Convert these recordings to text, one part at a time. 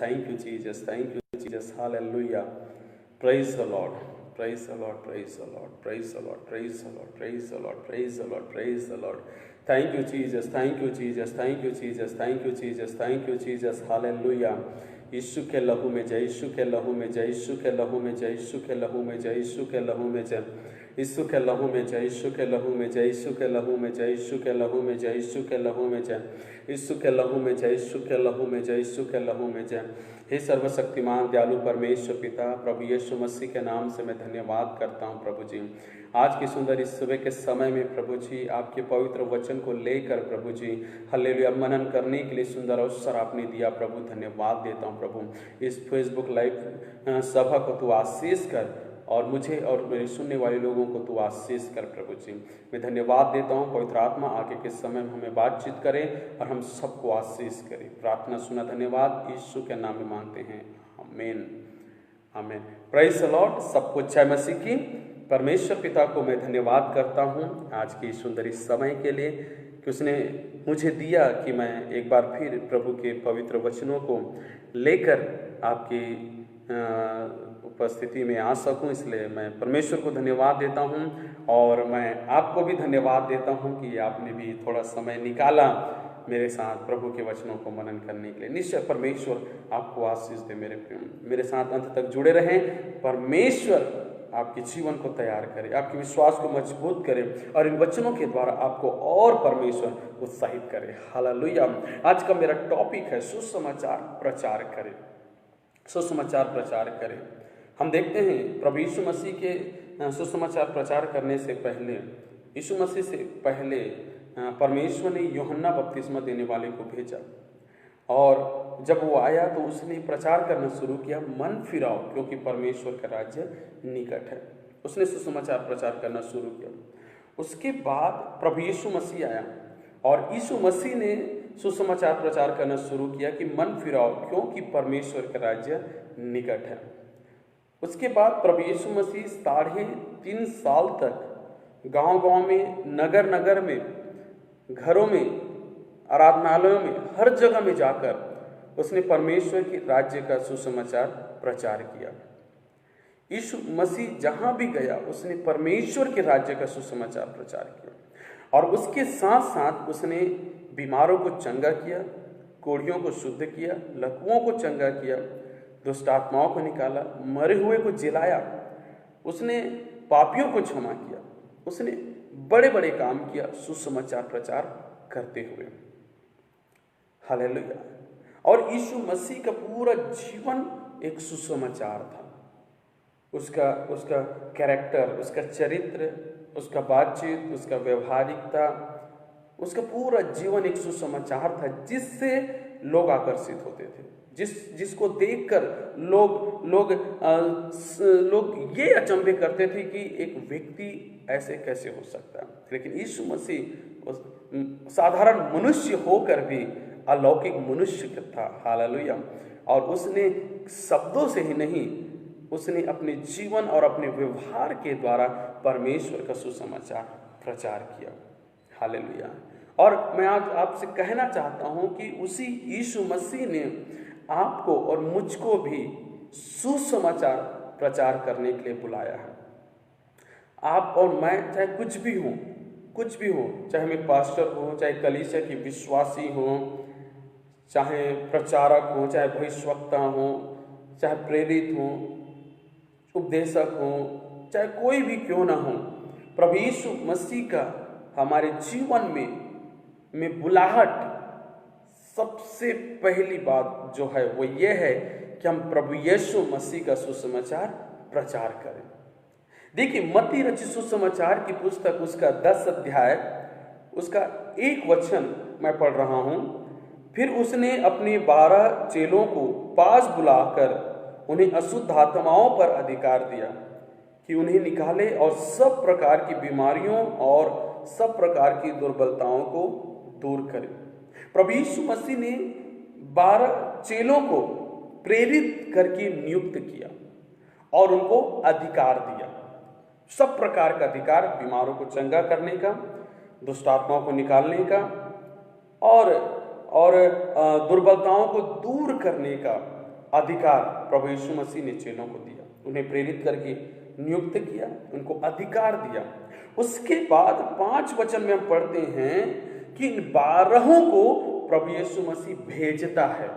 Thank you, Jesus. Thank you, Jesus. Hallelujah. Praise the Lord. Praise the Lord. Praise the Lord. Praise the Lord. Praise the Lord. Praise the Lord. Praise the Lord. Praise the Lord. Thank you, Jesus. Thank you, Jesus. Thank you, Jesus. Thank you, Jesus. Thank you, Jesus. Hallelujah. यीशु के लहू में जय, यीशु के लहू में जय, यीशु के लहू में जय, यीशु के लहू में जय, यीशु के लहू में जय, यीशु के लहू में जय, यीशु के लहू में जय, यीशु के लहू में जय, यीशु के लहू में जय, यीशु के लहू में जय, यीशु के लहू में जय, यीशु के लहू में जय, यीशु के लहू में जय। हे सर्वशक्तिमान दयालु परमेश्वर पिता, प्रभु यीशु मसीह के नाम से मैं धन्यवाद करता हूं प्रभु जी। आज की सुंदर इस सुबह के समय में प्रभु जी आपके पवित्र वचन को लेकर प्रभु जी हल्लेलुया मनन करने के लिए सुंदर अवसर आपने दिया प्रभु, धन्यवाद देता हूं प्रभु। इस फेसबुक लाइव सभा को तू आशीष कर और मुझे और मेरे सुनने वाले लोगों को तू आशीष कर प्रभु जी। मैं धन्यवाद देता हूँ, पवित्र आत्मा आगे के समय में हमें बातचीत करें और हम सबको आशीष करें। प्रार्थना सुना, धन्यवाद यीशु के नाम में मांगते हैं, आमीन आमीन। Praise the Lord. सबको जय मसीह की। परमेश्वर पिता को मैं धन्यवाद करता हूँ आज की सुंदर इस समय के लिए कि उसने मुझे दिया कि मैं एक बार फिर प्रभु के पवित्र वचनों को लेकर आपकी उपस्थिति में आ सकूं। इसलिए मैं परमेश्वर को धन्यवाद देता हूं और मैं आपको भी धन्यवाद देता हूं कि आपने भी थोड़ा समय निकाला मेरे साथ प्रभु के वचनों को मनन करने के लिए। निश्चय परमेश्वर आपको आशीष दे मेरे प्रिय। मेरे साथ अंत तक जुड़े रहें। परमेश्वर आपके जीवन को तैयार करे, आपके विश्वास को मजबूत करे और इन वचनों के द्वारा आपको और परमेश्वर उत्साहित करे। हालेलुया। आज का मेरा टॉपिक है सुसमाचार प्रचार करें। सुसमाचार प्रचार करें। हम देखते हैं प्रभु यीशु मसीह के सुसमाचार प्रचार करने से पहले, यीशु मसीह से पहले परमेश्वर ने यूहन्ना बपतिस्मा देने वाले को भेजा और जब वो आया तो उसने प्रचार करना शुरू किया, मन फिराओ क्योंकि परमेश्वर का राज्य निकट है। उसने सुसमाचार प्रचार करना शुरू किया। उसके बाद प्रभु यीशु मसीह आया और यीशु मसीह ने सुसमाचार प्रचार करना शुरू किया कि मन फिराओ क्योंकि परमेश्वर का राज्य निकट है। उसके बाद प्रभु यीशु मसीह 3.5 साल तक गांव-गांव में, नगर-नगर में, घरों में, आराधनालयों में, हर जगह में जाकर उसने परमेश्वर के राज्य का सुसमाचार प्रचार किया। यीशु मसीह जहां भी गया उसने परमेश्वर के राज्य का सुसमाचार प्रचार किया और उसके साथ साथ उसने बीमारों को चंगा किया, कोढ़ियों को शुद्ध किया, लकवों को चंगा किया, दुष्ट आत्माओं को निकाला, मरे हुए को जिलाया, उसने पापियों को क्षमा किया, उसने बड़े बड़े काम किया सुसमाचार प्रचार करते हुए। हालेलुया। और यीशु मसीह का पूरा जीवन एक सुसमाचार था। उसका कैरेक्टर, उसका चरित्र, उसका बातचीत, उसका व्यवहारिकता, उसका पूरा जीवन एक सुसमाचार था जिससे लोग आकर्षित होते थे, जिसको देखकर लोग ये अचंभे करते थे कि एक व्यक्ति ऐसे कैसे हो सकता है। लेकिन यीशु मसीह साधारण मनुष्य होकर भी अलौकिक मनुष्य था। हालेलुया। और उसने शब्दों से ही नहीं, उसने अपने जीवन और अपने व्यवहार के द्वारा परमेश्वर का सुसमाचार प्रचार किया। हालेलुया। और मैं आज आपसे कहना चाहता हूं कि उसी यीशु मसीह ने आपको और मुझको भी सुसमाचार प्रचार करने के लिए बुलाया है। आप और मैं चाहे कुछ भी हो, चाहे मैं पास्टर हूँ, चाहे कलीसिया की विश्वासी हूँ, चाहे प्रचारक हूँ, चाहे भविष्यवक्ता हूँ, चाहे प्रेरित हूँ, उपदेशक हूँ, चाहे कोई भी क्यों ना हो, प्रभु यीशु मसीह का हमारे जीवन में बुलाहट सबसे पहली बात जो है वो ये है कि हम प्रभु यीशु मसीह का सुसमाचार प्रचार करें। देखिए, मत्ती रचित सुसमाचार की पुस्तक उसका 10 अध्याय उसका 1 वचन मैं पढ़ रहा हूँ। फिर उसने अपने 12 चेलों को पास बुलाकर उन्हें अशुद्ध आत्माओं पर अधिकार दिया कि उन्हें निकाले और सब प्रकार की बीमारियों और सब प्रकार की दुर्बलताओं को दूर करे। प्रभु यीशु मसीह ने 12 चेलों को प्रेरित करके नियुक्त किया और उनको अधिकार दिया, सब प्रकार का अधिकार, बीमारों को चंगा करने का, दुष्ट आत्माओं को निकालने का और दुर्बलताओं को दूर करने का अधिकार प्रभु यीशु मसीह ने चेलों को दिया, उन्हें प्रेरित करके नियुक्त किया, उनको अधिकार दिया। उसके बाद 5 वचन में हम पढ़ते हैं कि इन 12 को प्रभु यीशु मसीह भेजता है।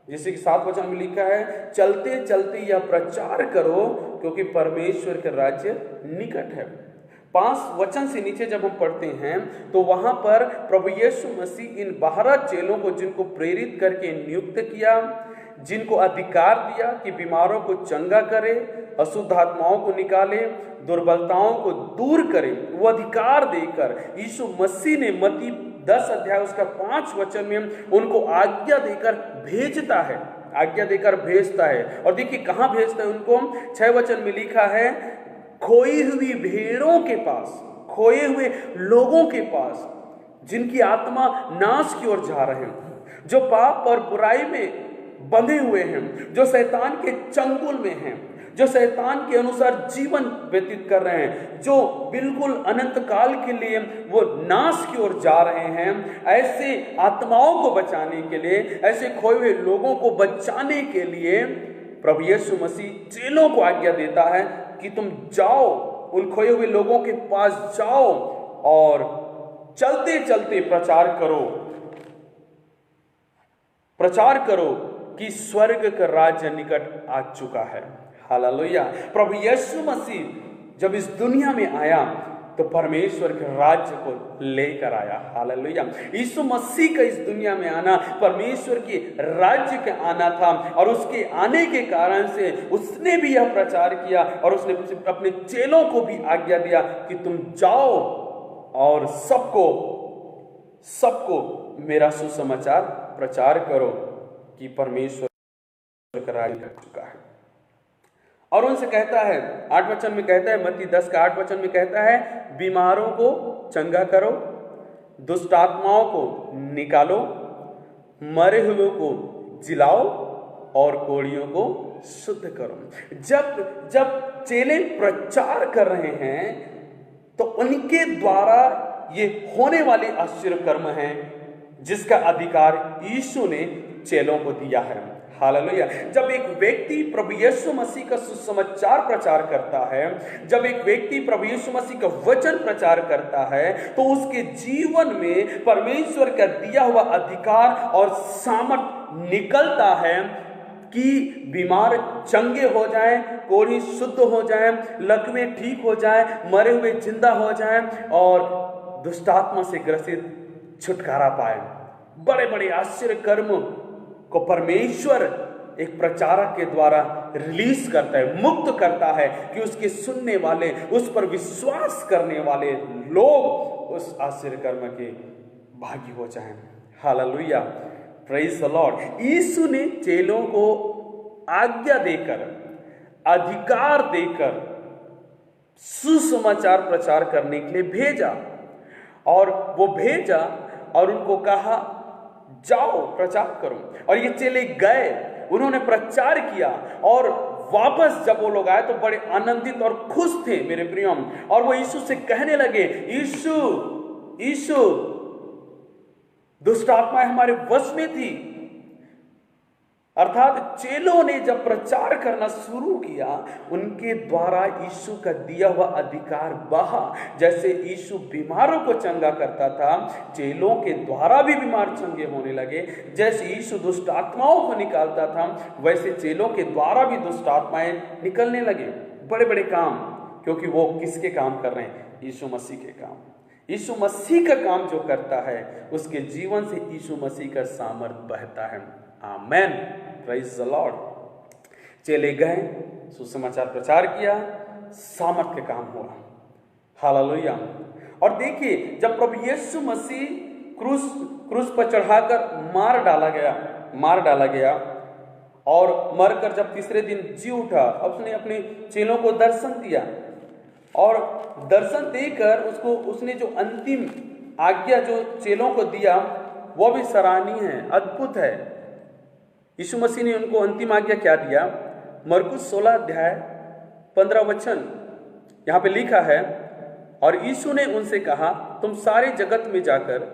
जैसे कि 7 वचन में लिखा है, चलते चलते यह प्रचार करो क्योंकि परमेश्वर का राज्य निकट है। 5 वचन से नीचे जब हम पढ़ते हैं तो वहां पर प्रभु यीशु मसीह इन 12 चेलों को, जिनको प्रेरित करके नियुक्त किया, जिनको अधिकार दिया कि बीमारों को चंगा करे, अशुद्ध आत्माओं को निकाले, दुर्बलताओं को दूर करे, वो अधिकार देकर यीशु मसीह ने मत्ती 10 अध्याय उसका 5 वचन में उनको आज्ञा देकर भेजता है, आज्ञा देकर भेजता है। और देखिए कहां भेजता है उनको। 6 वचन में लिखा है, खोई हुई भेड़ों के पास, खोए हुए लोगों के पास, जिनकी आत्मा नाश की ओर जा रहे हैं, जो पाप और बुराई में बंधे हुए हैं, जो शैतान के चंगुल में हैं, जो शैतान के अनुसार जीवन व्यतीत कर रहे हैं, जो बिल्कुल अनंत काल के लिए वो नाश की ओर जा रहे हैं, ऐसे आत्माओं को बचाने के लिए, ऐसे खोए हुए लोगों को बचाने के लिए प्रभु यीशु मसीह चेलों को आज्ञा देता है कि तुम जाओ, उन खोए हुए लोगों के पास जाओ और चलते चलते प्रचार करो कि स्वर्ग का राज्य निकट आ चुका है। हालेलुया। प्रभु यीशु मसीह जब इस दुनिया में आया तो परमेश्वर के राज्य को लेकर आया। हालेलुया। यीशु मसीह का इस दुनिया में आना परमेश्वर के राज्य का आना था, और उसके आने के कारण से उसने भी यह प्रचार किया और उसने अपने चेलों को भी आज्ञा दिया कि तुम जाओ और सबको मेरा सुसमाचार प्रचार करो कि परमेश्वर का राज्य आ चुका है। और उनसे कहता है, 8 वचन में कहता है, मत्ती 10 का 8 वचन में कहता है, बीमारों को चंगा करो, दुष्ट आत्माओं को निकालो, मरे हुए को जिलाओ और कोढ़ियों को शुद्ध करो। जब चेले प्रचार कर रहे हैं तो उनके द्वारा ये होने वाले आश्चर्य कर्म हैं जिसका अधिकार यीशु ने चेलों को दिया है। हालेलुया। जब एक व्यक्ति प्रभु यीशु मसीह का सुसमाचार प्रचार करता है, जब एक व्यक्ति प्रभु यीशु मसीह का वचन प्रचार करता है, तो उसके जीवन में परमेश्वर का दिया हुआ अधिकार और सामर्थ निकलता है कि बीमार चंगे हो जाएं, कोढ़ी शुद्ध हो जाएं, लकवे ठीक हो जाएं, मरे हुए जिंदा हो जाएं और दुष्टात्मा से ग्रसित छुटकारा पाए। बड़े बड़े आश्चर्य कर्म को परमेश्वर एक प्रचारक के द्वारा रिलीज करता है, मुक्त करता है कि उसके सुनने वाले, उस पर विश्वास करने वाले लोग उस आश्चर्य कर्म के भागी हो जाएं। Hallelujah, praise the Lord. Yeshu ने चेलों को आज्ञा देकर, अधिकार देकर सुसमाचार प्रचार करने के लिए भेजा, और वो भेजा और उनको कहा जाओ प्रचार करो। और ये चेले गए, उन्होंने प्रचार किया, और वापस जब वो लोग आए तो बड़े आनंदित और खुश थे मेरे प्रियो। और वो यीशु से कहने लगे, यीशु दुष्ट आत्माएं हमारे वश में थी। अर्थात चेलों ने जब प्रचार करना शुरू किया, उनके द्वारा यीशु का दिया हुआ अधिकार बहा। जैसे यीशु बीमारों को चंगा करता था, चेलों के द्वारा भी बीमार चंगे होने लगे। जैसे यीशु दुष्ट आत्माओं को निकालता था, वैसे चेलों के द्वारा भी दुष्ट आत्माएं निकलने लगे। बड़े बड़े काम, क्योंकि वो किसके काम कर रहे हैं? यीशु मसीह के काम। यीशु मसीह का काम जो करता है, उसके जीवन से यीशु मसीह का सामर्थ बहता है। आमेन, प्रेज द लॉर्ड। चेले गए, सुसमाचार प्रचार किया, सामर्थ का काम हुआ। हालेलुया। और देखिए, जब प्रभु यीशु मसीह क्रूस पर चढ़ाकर मार डाला गया और मरकर जब तीसरे दिन जी उठा, उसने अपने चेलों को दर्शन दिया, और दर्शन देकर उसने जो अंतिम आज्ञा जो चेलों को दिया, वो भी सराहनीय है, अद्भुत है। यीशु मसीह ने उनको अंतिम आज्ञा क्या दिया? मरकुस 16 अध्याय 15 वचन यहाँ पे लिखा है, और यीशु ने उनसे कहा, तुम सारे जगत में जाकर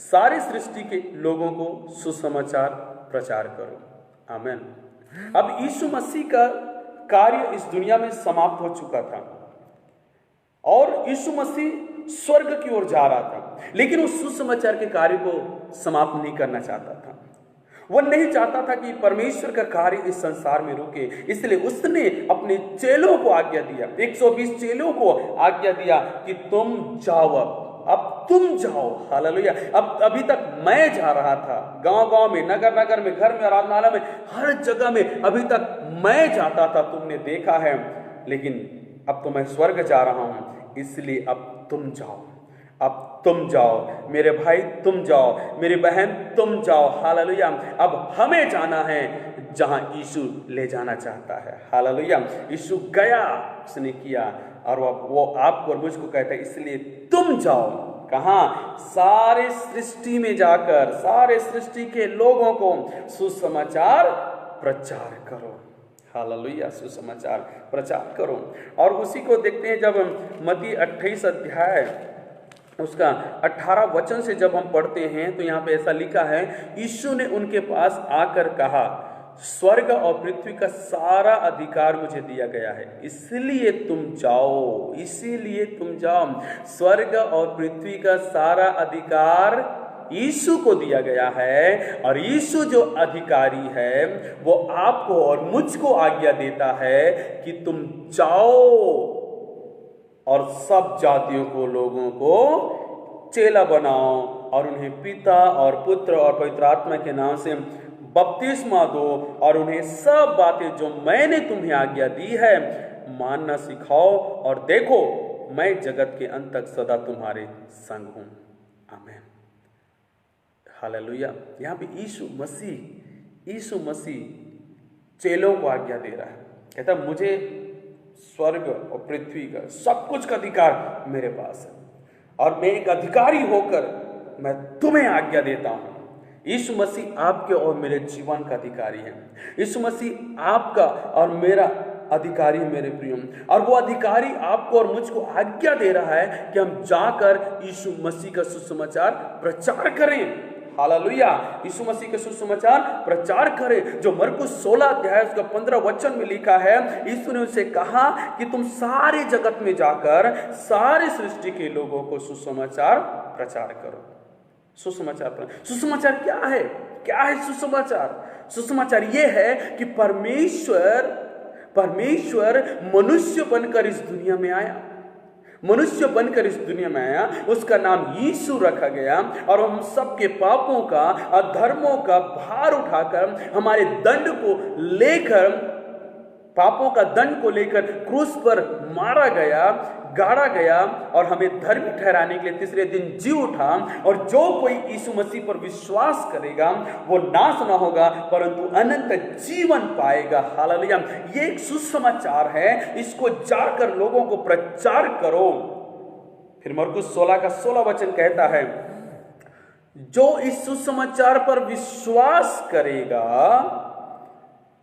सारे सृष्टि के लोगों को सुसमाचार प्रचार करो। आमीन। अब यीशु मसीह का कार्य इस दुनिया में समाप्त हो चुका था और यीशु मसीह स्वर्ग की ओर जा रहा था, लेकिन उस सुसमाचार के कार्य को समाप्त नहीं करना चाहता था। वह नहीं चाहता था कि परमेश्वर का कार्य इस संसार में रुके, इसलिए उसने अपने चेलों को आज्ञा दिया, 120 चेलों को आज्ञा दिया कि तुम जाओ, अब तुम जाओ। हालेलुया। अब अभी तक मैं जा रहा था, गांव-गांव में, नगर-नगर में, घर में, आराधनालय में, हर जगह में अभी तक मैं जाता था, तुमने देखा है, लेकिन अब तो मैं स्वर्ग जा रहा हूं, इसलिए अब तुम जाओ, अब तुम जाओ, मेरे भाई तुम जाओ, मेरी बहन तुम जाओ। हालेलुया। अब हमें जाना है जहां यीशु ले जाना चाहता है। हालेलुया। यीशु गया, उसने किया, और वो आपको और मुझको कहता है, इसलिए तुम जाओ। कहां? सारे सृष्टि में जाकर सारे सृष्टि के लोगों को सुसमाचार प्रचार करो। हालेलुया। सुसमाचार प्रचार करो। और उसी को देखते हैं जब मत्ती 28 अध्याय उसका 18 वचन से जब हम पढ़ते हैं तो यहाँ पे ऐसा लिखा है, यीशु ने उनके पास आकर कहा, स्वर्ग और पृथ्वी का सारा अधिकार मुझे दिया गया है, इसलिए तुम जाओ, इसीलिए तुम जाओ। स्वर्ग और पृथ्वी का सारा अधिकार यीशु को दिया गया है, और यीशु जो अधिकारी है वो आपको और मुझको आज्ञा देता है कि तुम जाओ और सब जातियों को, लोगों को चेला बनाओ और उन्हें पिता और पुत्र और पवित्र आत्मा के नाम से बपतिस्मा दो, और उन्हें सब बातें जो मैंने तुम्हें आज्ञा दी है मानना सिखाओ, और देखो मैं जगत के अंत तक सदा तुम्हारे संग हूं। आमीन। हालेलुया। यहाँ पे यीशु मसीह चेलों को आज्ञा दे रहा है, कहता है मुझे स्वर्ग और पृथ्वी का सब कुछ का अधिकार मेरे पास है, और मैं एक अधिकारी होकर मैं तुम्हें आज्ञा देता हूं। यीशु मसीह आपके और मेरे जीवन का अधिकारी है। यीशु मसीह आपका और मेरा अधिकारी है मेरे प्रियो, और वो अधिकारी आपको और मुझको आज्ञा दे रहा है कि हम जाकर यीशु मसीह का सुसमाचार प्रचार करें। हालेलुया। यीशु मसीह के सुसमाचार प्रचार करें, जो मरकुस 16 अध्याय उसका 15 वचन में लिखा है। यीशु ने उनसे कहा कि तुम सारे जगत में जाकर सारे सृष्टि के लोगों को सुसमाचार प्रचार करो। सुसमाचार क्या है? क्या है सुसमाचार? सुसमाचार यह है कि परमेश्वर मनुष्य बनकर इस दुनिया में आया, मनुष्य बनकर इस दुनिया में आया, उसका नाम यीशु रखा गया, और हम सबके पापों का, अधर्मों का भार उठाकर, हमारे दंड को लेकर, पापों का दंड को लेकर क्रूस पर मारा गया, गाड़ा गया, और हमें धर्मी ठहराने के लिए तीसरे दिन जी उठा। और जो कोई यीशु मसीह पर विश्वास करेगा वो नाश ना होगा परंतु अनंत जीवन पाएगा। हालेलुया। ये एक सुसमाचार है, इसको जाकर लोगों को प्रचार करो। फिर मरकुस 16 का 16 वचन कहता है, जो इस सुसमाचार पर विश्वास करेगा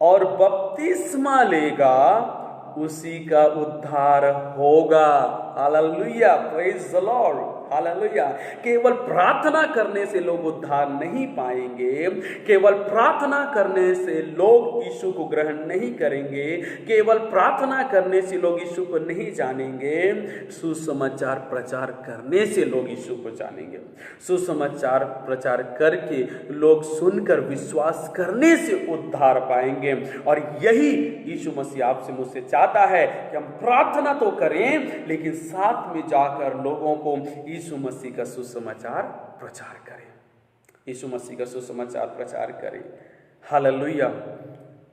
और बपतिस्मा लेगा उसी का उद्धार होगा। Hallelujah. Praise the Lord. Hallelujah. केवल प्रार्थना करने से लोग उद्धार नहीं पाएंगे, केवल प्रार्थना करने से लोग यीशु को ग्रहण नहीं करेंगे, केवल प्रार्थना करने से लोग यीशु को नहीं जानेंगे, सुसमाचार प्रचार करने से लोग यीशु को जानेंगे। सुसमाचार प्रचार करके लोग सुनकर विश्वास करने से उद्धार पाएंगे। और यही यीशु मसीह आपसे मुझसे चाहता है कि हम प्रार्थना तो करें लेकिन साथ में जाकर लोगों को यीशु मसीह का सुसमाचार प्रचार करें, यीशु मसीह का सुसमाचार प्रचार करें। हालेलुया।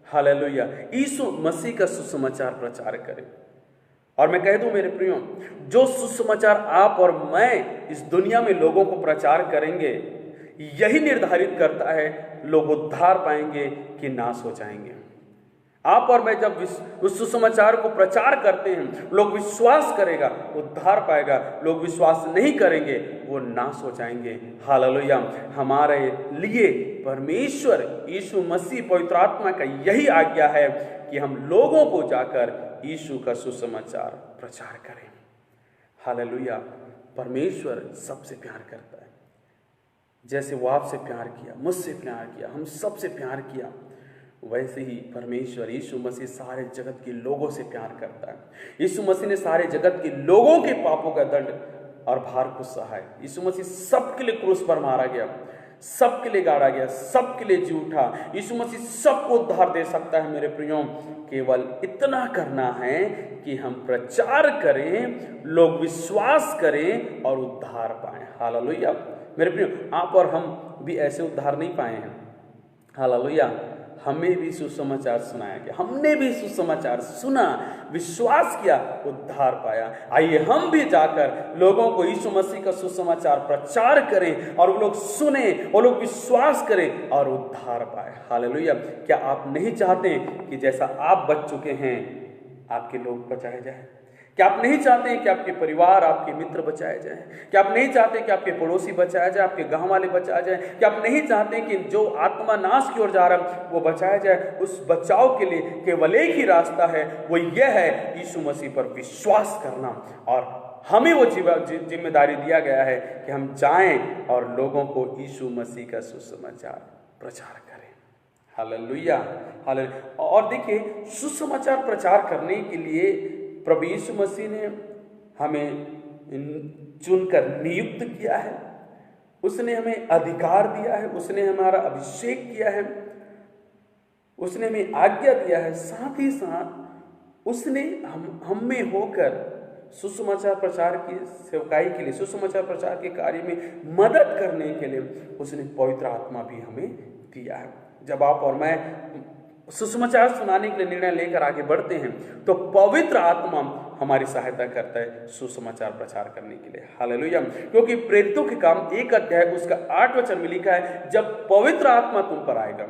हालेलुया। यीशु मसीह का सुसमाचार प्रचार करें। और मैं कह दूं मेरे प्रियो, जो सुसमाचार आप और मैं इस दुनिया में लोगों को प्रचार करेंगे यही निर्धारित करता है लोग उद्धार पाएंगे कि नाश हो जाएंगे। आप और मैं जब उस सुसमाचार को प्रचार करते हैं, लोग विश्वास करेगा उद्धार पाएगा, लोग विश्वास नहीं करेंगे वो नाश हो जाएंगे। हालेलुया। हमारे लिए परमेश्वर यीशु मसीह पवित्र आत्मा का यही आज्ञा है कि हम लोगों को जाकर यीशु का सुसमाचार प्रचार करें। हालेलुया। परमेश्वर सबसे प्यार करता है। जैसे वो आपसे प्यार किया, मुझसे प्यार किया, हम सबसे प्यार किया, वैसे ही परमेश्वर यीशु मसीह सारे जगत के लोगों से प्यार करता है। यीशु मसीह ने सारे जगत के लोगों के पापों का दंड और भार को सहा है। यीशु मसीह सबके लिए क्रूस पर मारा गया, सबके लिए गाड़ा गया, सबके लिए जी उठा। यीशु मसीह सबको उद्धार दे सकता है मेरे प्रियो। केवल इतना करना है कि हम प्रचार करें, लोग विश्वास करें और उद्धार पाएं। हालेलुया मेरे प्रियो, आप और हम भी ऐसे उद्धार नहीं पाए हैं। हालेलुया, हमें भी सुसमाचार सुनाया गया, हमने भी सुसमाचार सुना, विश्वास किया, उद्धार पाया। आइए हम भी जाकर लोगों को यीशु मसीह का सुसमाचार प्रचार करें और वो लोग सुने, वो लोग विश्वास करें और उद्धार पाए। हालेलुया। क्या आप नहीं चाहते कि जैसा आप बच चुके हैं आपके लोग बचाए जाए? क्या आप नहीं चाहते कि आपके परिवार, आपके मित्र बचाए जाएं? क्या आप नहीं चाहते कि आपके पड़ोसी बचाया जाए, आपके गांव वाले बचाए जाए? क्या आप नहीं चाहते कि जो आत्मा नाश की ओर जा रहा है वो बचाया जाए? उस बचाव के लिए केवल एक ही रास्ता है, वो यह है यीशु मसीह पर विश्वास करना। और हमें वो जिम्मेदारी दिया गया है कि हम जाएं और लोगों को यीशु मसीह का सुसमाचार प्रचार करें। Hallelujah, hallelujah. और देखिए, सुसमाचार प्रचार करने के लिए प्रभु यीशु मसीह ने हमें चुनकर नियुक्त किया है, उसने हमें अधिकार दिया है, उसने हमारा अभिषेक किया है, उसने हमें आज्ञा दिया है। साथ ही साथ उसने हम में होकर सुसमाचार प्रचार की सेवकाई के लिए, सुसमाचार प्रचार के कार्य में मदद करने के लिए उसने पवित्र आत्मा भी हमें दिया है। जब आप और मैं सुसमाचार सुनाने के लिए निर्णय लेकर आगे बढ़ते हैं तो पवित्र आत्मा हमारी सहायता करता है सुसमाचार प्रचार करने के लिए। हालेलुया। क्योंकि प्रेरितों के काम 1 अध्याय उसका 8 वचन में लिखा है, जब पवित्र आत्मा तुम पर आएगा,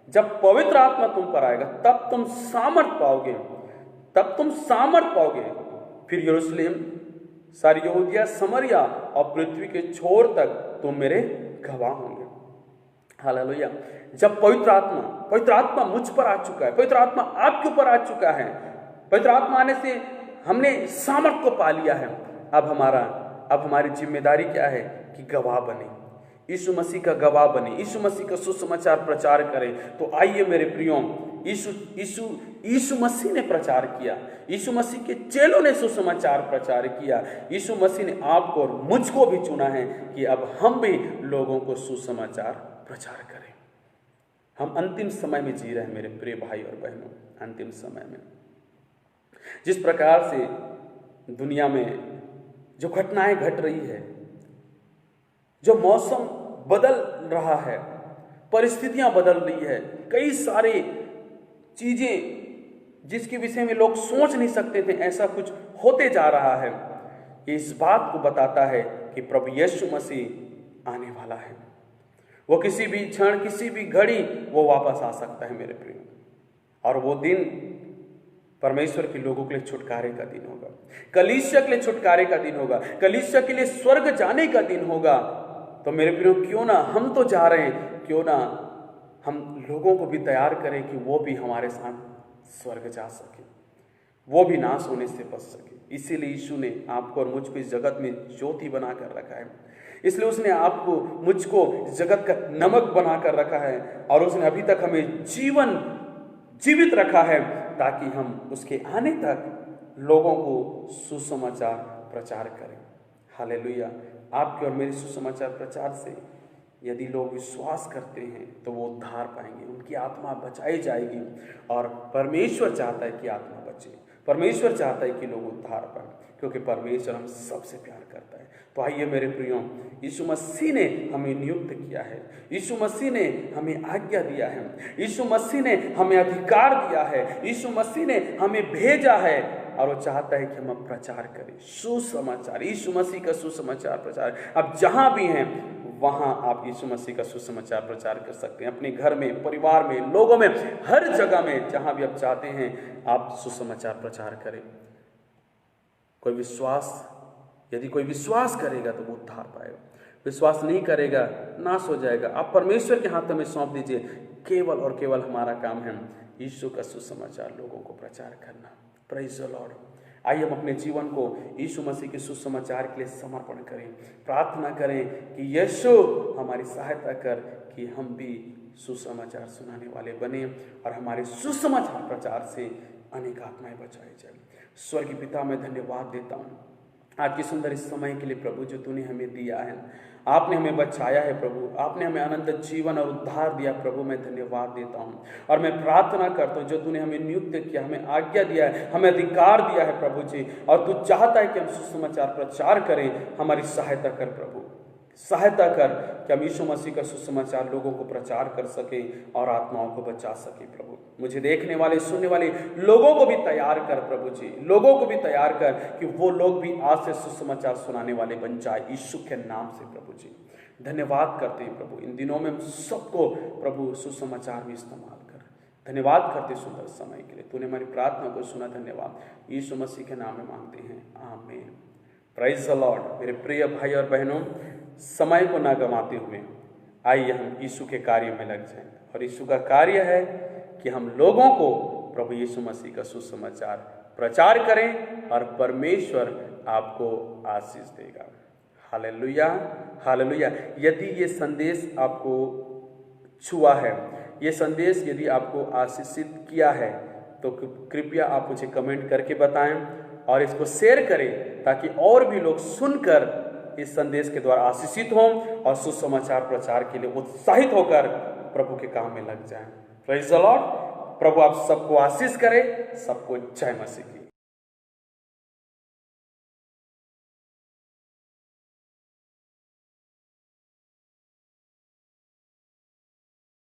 जब पवित्र आत्मा तुम पर आएगा तब तुम सामर्थ पाओगे, तब तुम सामर्थ पाओगे। फिर यरूशलेम, सारी यहूदिया, समरिया और पृथ्वी के छोर तक तुम मेरे गवाह होंगे। हालेलुया। जब पवित्र आत्मा मुझ पर आ चुका है, पवित्र आत्मा आपके ऊपर आ चुका है, पवित्र आत्मा आने से हमने सामर्थ को पा लिया है। अब हमारी जिम्मेदारी क्या है कि गवाह बने, यीशु मसीह का गवाह बने, यीशु मसीह का सुसमाचार प्रचार करें। तो आइए मेरे प्रियो, यीशु मसीह ने प्रचार किया, यीशु मसीह के चेलों ने सुसमाचार प्रचार किया, यीशु मसीह ने आपको और मुझको भी चुना है कि अब हम भी लोगों को सुसमाचार प्रचार करें। हम अंतिम समय में जी रहे हैं मेरे प्रिय भाई और बहनों। अंतिम समय में जिस प्रकार से दुनिया में जो घटनाएं घट रही है, जो मौसम बदल रहा है, परिस्थितियां बदल रही है, कई सारी चीजें जिसके विषय में लोग सोच नहीं सकते थे, ऐसा कुछ होते जा रहा है। ये इस बात को बताता है कि प्रभु यीशु मसीह आने वाला है। वो किसी भी क्षण, किसी भी घड़ी वो वापस आ सकता है मेरे प्रिय। और वो दिन परमेश्वर के लोगों के लिए छुटकारे का दिन होगा, कलीसिया के लिए छुटकारे का दिन होगा, कलीसिया के लिए स्वर्ग जाने का दिन होगा। तो मेरे प्रियो, क्यों ना हम तो जा रहे हैं, क्यों ना हम लोगों को भी तैयार करें कि वो भी हमारे साथ स्वर्ग जा सके, वो भी नाश होने से बच सके। इसीलिए यीशु ने आपको और मुझको इस जगत में ज्योति बना कर रखा है, इसलिए उसने आपको मुझको जगत का नमक बना कर रखा है, और उसने अभी तक हमें जीवित रखा है ताकि हम उसके आने तक लोगों को सुसमाचार प्रचार करें। हालेलुया। आपके और मेरे सुसमाचार प्रचार से यदि लोग विश्वास करते हैं तो वो उद्धार पाएंगे, उनकी आत्मा बचाई जाएगी। और परमेश्वर चाहता है कि आत्मा बचे, परमेश्वर चाहता है कि लोग उद्धार पाएं, क्योंकि परमेश्वर हम सबसे प्यार करता है। तो आइए मेरे प्रियो, यीशु मसीह ने हमें नियुक्त किया है, यीशु मसीह ने हमें आज्ञा दिया है, यीशु मसीह ने हमें अधिकार दिया है, यीशु मसीह ने हमें भेजा है, और वो चाहता है कि हम प्रचार करें सुसमाचार, यीशु मसीह का सुसमाचार प्रचार। अब जहां भी हैं वहां आप यीशु मसीह का सुसमाचार प्रचार कर सकते हैं, अपने घर में, परिवार में, लोगों में, हर जगह में, जहां भी आप चाहते हैं आप सुसमाचार प्रचार करें। यदि कोई विश्वास करेगा तो वो उद्धार पाएगा, विश्वास नहीं करेगा नाश हो जाएगा। आप परमेश्वर के हाथों में सौंप दीजिए। केवल और केवल हमारा काम है यीशु का सुसमाचार लोगों को प्रचार करना। Praise the Lord. आइए हम अपने जीवन को यीशु मसीह के सुसमाचार के लिए समर्पण करें, प्रार्थना करें कि यीशु हमारी सहायता कर कि हम भी सुसमाचार सुनाने वाले बने और हमारे सुसमाचार प्रचार से अनेक आत्माएं बचाई जाए। स्वर्गीय पिता, मैं धन्यवाद देता हूँ आज के सुंदर इस समय के लिए प्रभु, जो तूने हमें दिया है। आपने हमें बचाया है प्रभु, आपने हमें अनंत जीवन और उद्धार दिया प्रभु, मैं धन्यवाद देता हूँ। और मैं प्रार्थना करता हूँ जो तूने हमें नियुक्त किया, हमें आज्ञा दिया है, हमें अधिकार दिया है प्रभु जी, और तू चाहता है कि हम सुसमाचार प्रचार करें, हमारी सहायता कर प्रभु, सहायता कर कि हम यीशु मसीह का सुसमाचार लोगों को प्रचार कर सके और आत्माओं को बचा सके प्रभु। मुझे देखने वाले सुनने वाले लोगों को भी तैयार कर प्रभु जी, लोगों को भी तैयार कर कि वो लोग भी आज से सुसमाचार सुनाने वाले बन जाए यीशु के नाम से प्रभु जी। धन्यवाद करते हैं प्रभु, इन दिनों में सबको प्रभु सुसमाचार में इस्तेमाल कर। धन्यवाद करते सुंदर समय के लिए, तूने हमारी प्रार्थना को सुना। धन्यवाद, यीशु मसीह के नाम में मांगते हैं, आमीन। Praise the Lord. मेरे प्रिय भाई और बहनों, समय को ना गंवाते हुए आइए हम यीशु के कार्य में लग जाएं। और यीशु का कार्य है कि हम लोगों को प्रभु यीशु मसीह का सुसमाचार प्रचार करें और परमेश्वर आपको आशीष देगा। Hallelujah, hallelujah. यदि ये संदेश आपको छुआ है, ये संदेश यदि आपको आशीषित किया है, तो कृपया आप मुझे कमेंट करके बताएं और इसको शेयर करें ताकि और भी लोग सुनकर इस संदेश के द्वारा आशीषित हों और सुसमाचार प्रचार के लिए उत्साहित होकर प्रभु के काम में लग जाएं। Praise the Lord. प्रभु आप सबको आशीष करे। सबको जय मसीह की।